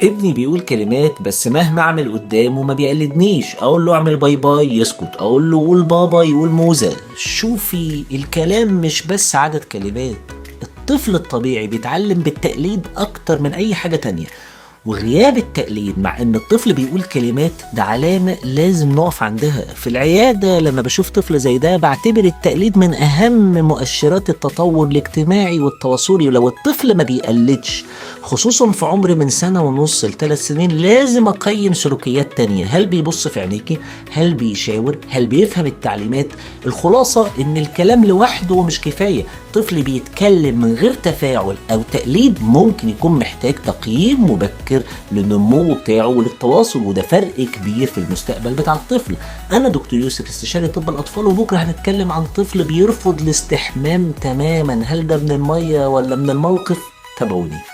ابني بيقول كلمات بس مهما اعمل قدامه ما بيقلدنيش. اقول له اعمل باي باي يسكت، اقول له قول بابا يقول موزة. شوفي الكلام مش بس عدد كلمات، الطفل الطبيعي بيتعلم بالتقليد اكتر من اي حاجة تانية. وغياب التقليد مع ان الطفل بيقول كلمات ده علامة لازم نقف عندها. في العيادة لما بشوف طفل زي ده بعتبر التقليد من اهم مؤشرات التطور الاجتماعي والتواصلي. ولو الطفل ما بيقلدش خصوصا في عمر من 1.5 ل3 سنين لازم اقيم سلوكيات تانية. هل بيبص في عينيكي؟ هل بيشاور؟ هل بيفهم التعليمات؟ الخلاصة ان الكلام لوحده مش كفاية. طفل بيتكلم من غير تفاعل او تقليد ممكن يكون محتاج تقييم مبكر للنمو بتاعه وللتواصل، وده فرق كبير في المستقبل بتاع الطفل. انا دكتور يوسف استشاري طب الاطفال، وبكره هنتكلم عن طفل بيرفض الاستحمام تماما. هل ده من المية ولا من الموقف؟ تابعوني.